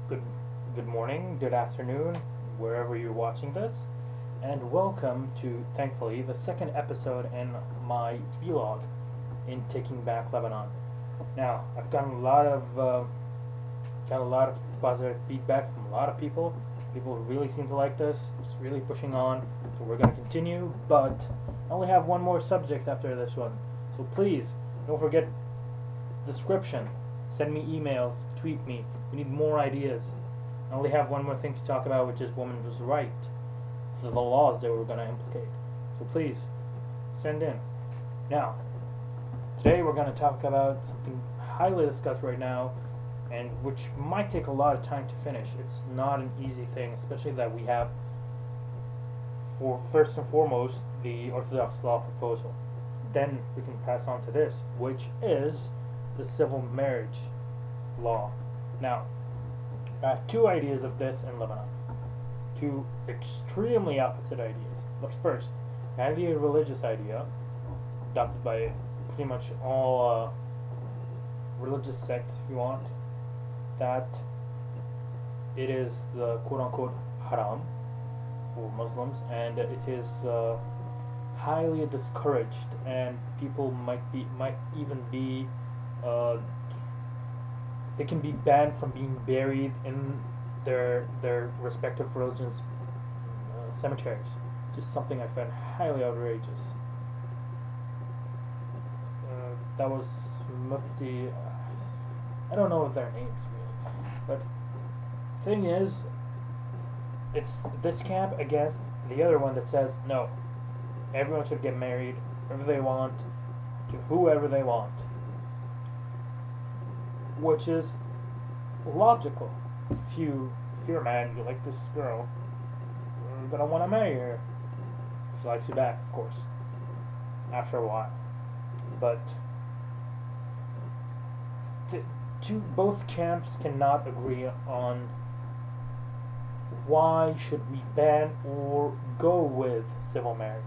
Good, good morning, good afternoon, wherever you're watching this, and welcome to, thankfully, the second episode in my vlog in Taking Back Lebanon. Now, I've gotten a lot of positive feedback from a lot of people. People really seem to like this. It's really pushing on, so we're gonna continue. But I only have one more subject after this one, so please don't forget description. Send me emails, tweet me. We need more ideas. I only have one more thing to talk about, which is women's right. So the laws that we're going to implicate. So please, send in. Now, today we're going to talk about something highly discussed right now, and which might take a lot of time to finish. It's not an easy thing, especially that we have, for first and foremost, the Orthodox law proposal. Then we can pass on to this, which is the civil marriage law. Now, I have two ideas of this in Lebanon. Two extremely opposite ideas. The first, I have the religious idea, adopted by pretty much all religious sects, if you want, that it is the quote-unquote haram for Muslims, and it is highly discouraged, and people might even be they can be banned from being buried in their respective religions' cemeteries. Just something I find highly outrageous. That was Mufti. I don't know their names really, but thing is, it's this camp against the other one that says no, everyone should get married wherever they want to whoever they want, which is logical. If you're a man, you like this girl, you're gonna want to marry her. She likes you back, of course, after a while. But both camps cannot agree on why should we ban or go with civil marriage,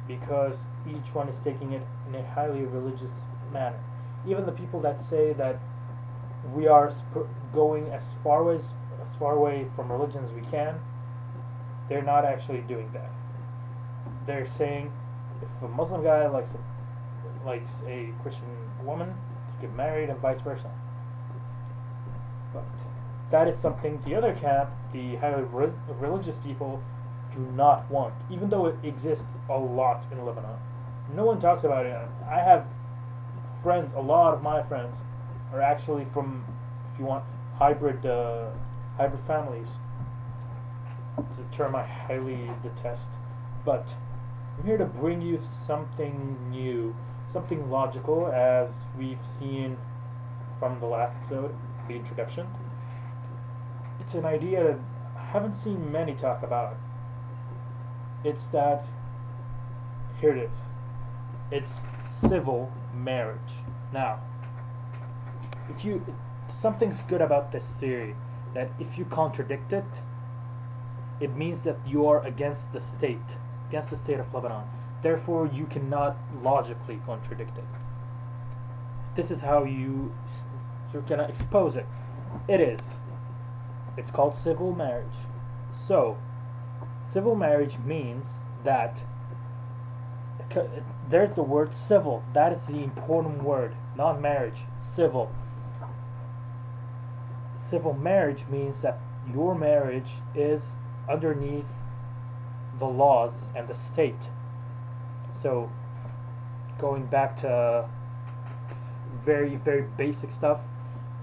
because each one is taking it in a highly religious manner. Even the people that say that we are going as far away from religion as we can, they're not actually doing that. They're saying if a Muslim guy likes a Christian woman, to get married, and vice versa. But that is something the other camp, the highly religious people, do not want, even though it exists a lot in Lebanon. No one talks about it. I have friends, a lot of my friends are actually from, if you want, hybrid families. It's a term I highly detest, but I'm here to bring you something new, something logical, as we've seen from the last episode, the introduction. It's an idea that I haven't seen many talk about. It's that, here it is. It's civil marriage. Now, something's good about this theory, that if you contradict it, it means that you are against the state of Lebanon. Therefore, you cannot logically contradict it. This is how you're gonna expose it. It's called civil marriage. So, civil marriage means that there's the word civil. That is the important word, not marriage. Civil. Civil marriage means that your marriage is underneath the laws and the state. So, going back to very, very basic stuff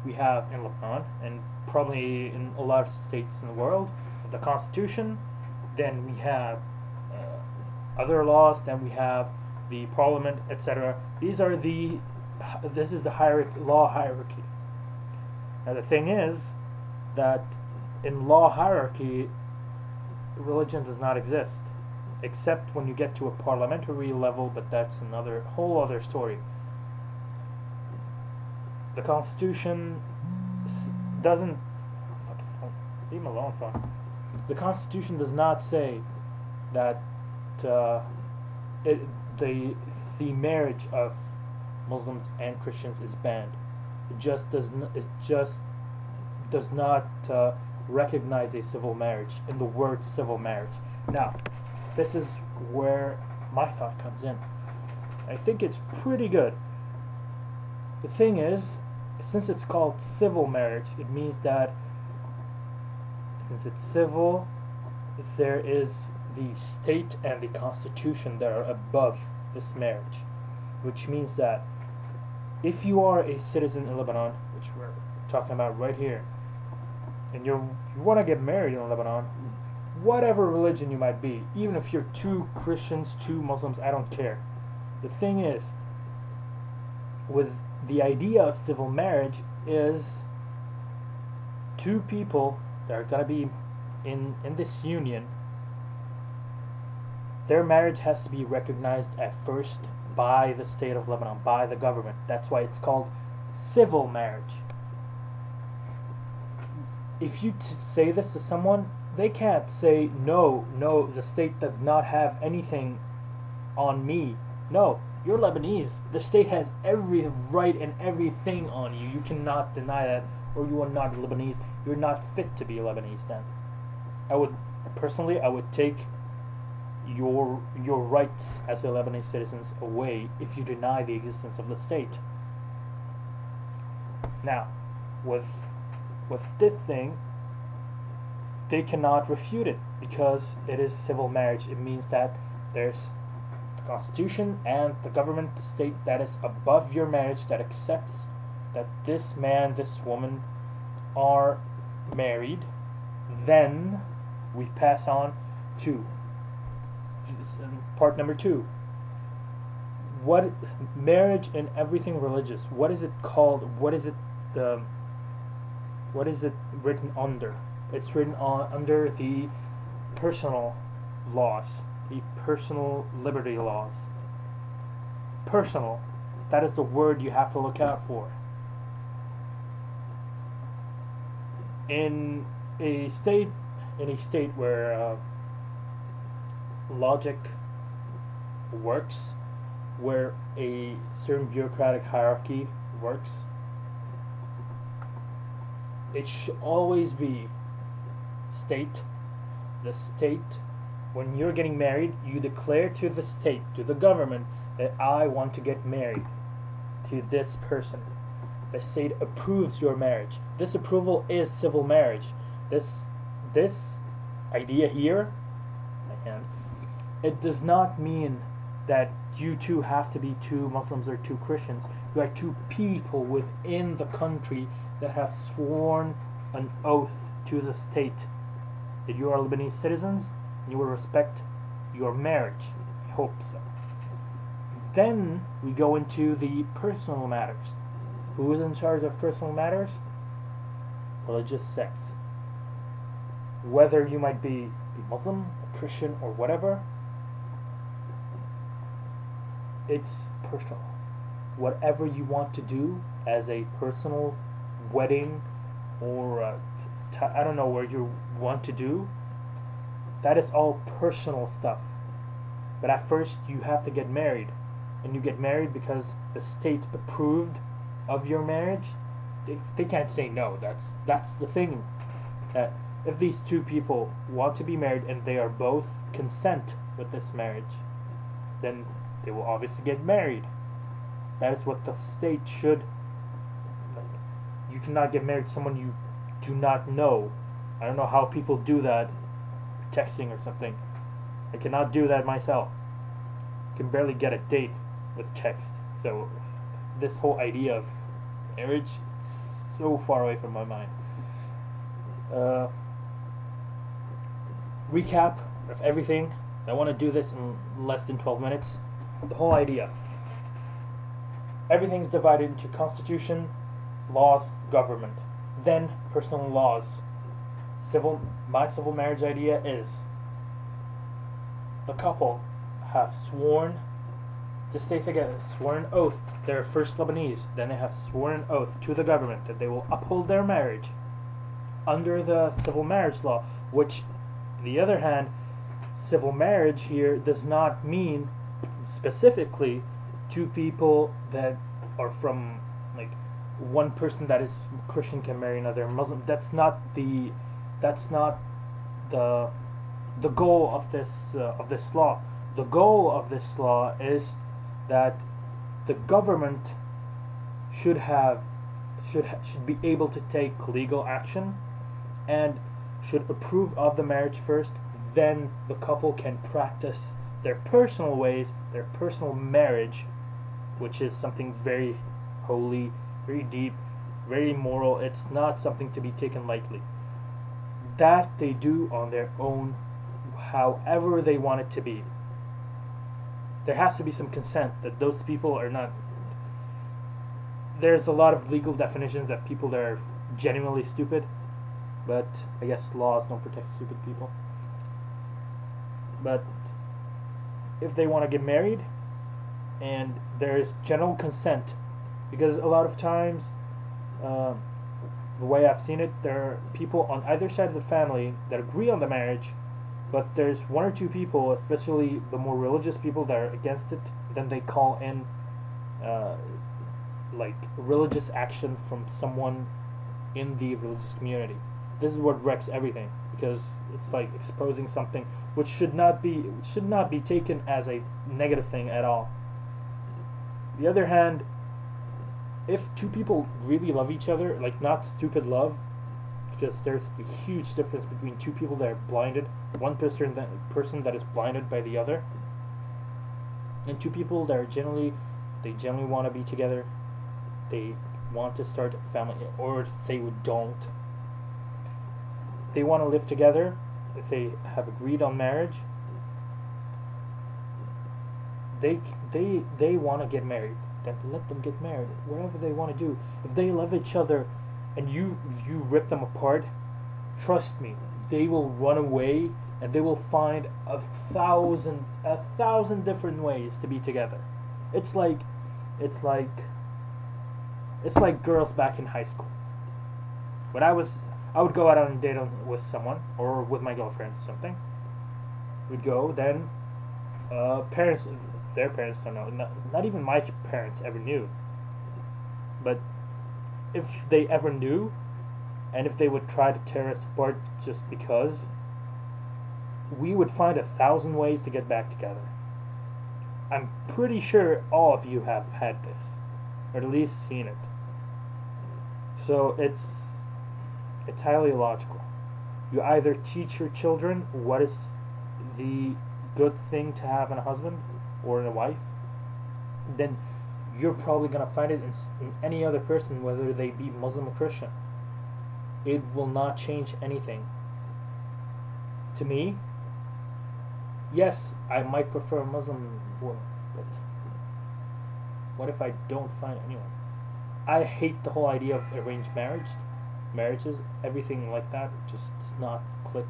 we have in Lebanon, and probably in a lot of states in the world, the Constitution, then we have other laws, then we have the Parliament, etc. This is the law hierarchy. Now the thing is that in law hierarchy, religion does not exist, except when you get to a parliamentary level, but that's another whole other story. The Constitution doesn't leave him alone, phone. The Constitution does not say that the marriage of Muslims and Christians is banned. It just does not recognize a civil marriage in the word civil marriage. Now, this is where my thought comes in. I think it's pretty good. The thing is, since it's called civil marriage, it means that since it's civil, there is the state and the constitution that are above this marriage, which means that if you are a citizen in Lebanon, which we're talking about right here, and you want to get married in Lebanon, whatever religion you might be, even if you're two Christians, two Muslims, I don't care. The thing is, with the idea of civil marriage is two people that are going to be in this union, their marriage has to be recognized at first by the state of Lebanon, by the government. That's why it's called civil marriage. If you say this to someone, they can't say, no, the state does not have anything on me. No, you're Lebanese. The state has every right and everything on you. You cannot deny that, or you are not Lebanese. You're not fit to be Lebanese then. I would take your rights as a Lebanese citizens away if you deny the existence of the state. Now, with this thing, they cannot refute it because it is civil marriage. It means that there's the constitution and the government, the state that is above your marriage, that accepts that this man, this woman are married. Then we pass on to part number 2. What marriage and everything religious? What is it called? What is it written under? It's written under the personal laws, the personal liberty laws. Personal, that is the word you have to look out for. In a state where logic works, where a certain bureaucratic hierarchy works, it should always be the state. When you're getting married, you declare to the state, to the government, that I want to get married to this person. The state approves your marriage. This approval is civil marriage. This idea here, and it does not mean that you two have to be two Muslims or two Christians. You are two people within the country that have sworn an oath to the state that you are Lebanese citizens and you will respect your marriage. I hope so. Then we go into the personal matters. Who is in charge of personal matters? Religious sects. Whether you might be a Muslim, a Christian, or whatever, it's personal. Whatever you want to do as a personal wedding, or I don't know where you want to do, that is all personal stuff. But at first you have to get married, and you get married because the state approved of your marriage. They can't say no. That's the thing, that if these two people want to be married and they are both consent with this marriage, then they will obviously get married. That is what the state should. You cannot get married to someone you do not know. I don't know how people do that, texting or something. I cannot do that myself. I can barely get a date with text. So this whole idea of marriage is so far away from my mind. Recap of everything. I want to do this in less than 12 minutes. The whole idea. Everything's divided into constitution, laws, government, then personal laws. My civil marriage idea is the couple have sworn to stay together, sworn an oath. They're first Lebanese, then they have sworn an oath to the government that they will uphold their marriage under the civil marriage law, which, on the other hand, civil marriage here does not mean specifically two people that are from, like, one person that is Christian can marry another Muslim. That's not the the goal of this law. The goal of this law is that the government should have should be able to take legal action and should approve of the marriage first. Then the couple can practice their personal ways, their personal marriage, which is something very holy, very deep, very moral. It's not something to be taken lightly. That they do on their own, however they want it to be. There has to be some consent that those people are not. There's a lot of legal definitions that people that are genuinely stupid, but I guess laws don't protect stupid people. But if they want to get married and there's general consent, because a lot of times, the way I've seen it, there are people on either side of the family that agree on the marriage, but there's one or two people, especially the more religious people, that are against it. Then they call in like religious action from someone in the religious community. This is what wrecks everything, because it's like exposing something which should not be taken as a negative thing at all. The other hand, if two people really love each other, like not stupid love, because there's a huge difference between two people that are blinded, one person that is blinded by the other, and two people that are generally want to be together, they want to start a family, or they don't. They want to live together. If they have agreed on marriage, they want to get married. Then let them get married. Whatever they want to do. If they love each other, and you rip them apart, trust me, they will run away and they will find a thousand different ways to be together. It's like girls back in high school. When I would go out on a date with someone or with my girlfriend or something. We'd go, then their parents don't know. Not even my parents ever knew. But if they ever knew, and if they would try to tear us apart just because, we would find 1,000 ways to get back together. I'm pretty sure all of you have had this, or at least seen it. So it's highly illogical. You either teach your children what is the good thing to have in a husband or in a wife, then you're probably going to find it in any other person, whether they be Muslim or Christian. It will not change anything. To me, yes, I might prefer a Muslim woman, but what if I don't find anyone? I hate the whole idea of arranged marriages, everything like that just does not click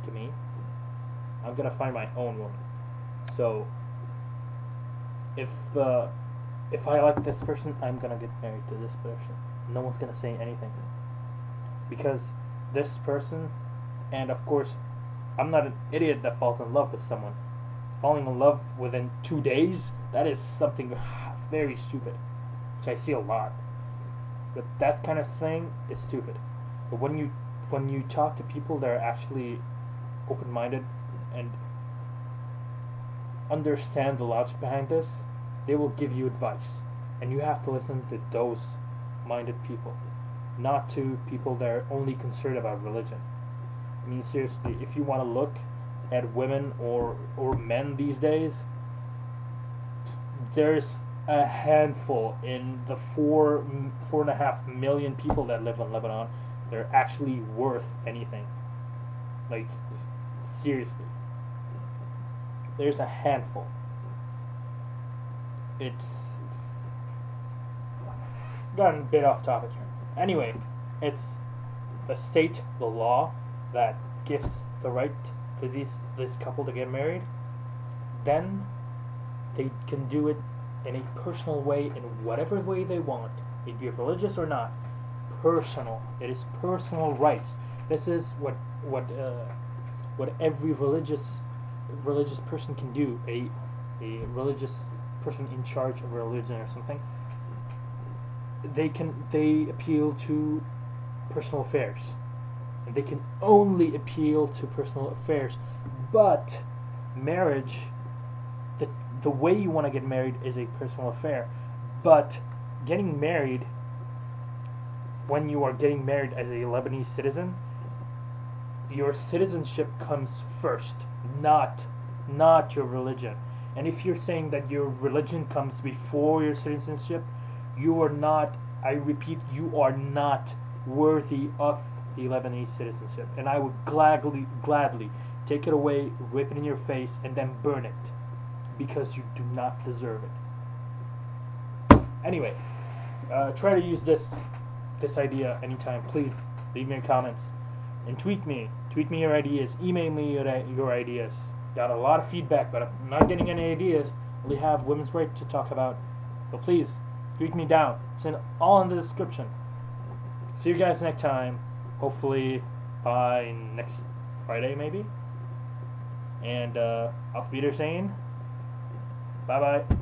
to me. I'm gonna find my own woman. So if I like this person, I'm gonna get married to this person. No one's gonna say anything, because this person, and of course, I'm not an idiot that falls in love with someone. Falling in love within 2 days, that is something very stupid, which I see a lot. But that kind of thing is stupid. But when you talk to people that are actually open-minded and understand the logic behind this, they will give you advice, and you have to listen to those minded people, not to people that are only concerned about religion. I mean, seriously, if you want to look at women or men these days, there's a handful in the 4.5 million people that live in Lebanon that are actually worth anything. Like, seriously, there's a handful. It's gotten a bit off topic here. Anyway, it's the state, the law, that gives the right to this couple to get married. Then they can do it in a personal way, in whatever way they want. It be religious or not. Personal. It is personal rights. This is what every religious person can do. A religious person in charge of a religion or something. they appeal to personal affairs. And they can only appeal to personal affairs. But marriage, the way you want to get married is a personal affair. But getting married, when you are getting married as a Lebanese citizen, your citizenship comes first, not your religion. And if you're saying that your religion comes before your citizenship, you are not, I repeat, you are not worthy of the Lebanese citizenship. And I would gladly take it away, whip it in your face, and then burn it, because you do not deserve it. Anyway, try to use this idea anytime. Please leave me your comments and tweet me your ideas, email me your ideas. Got a lot of feedback, but I'm not getting any ideas. Only have women's rights to talk about. But please tweet me down. It's all in the description. See you guys next time. Hopefully by next Friday, maybe. And auf Wiedersehen. Bye bye.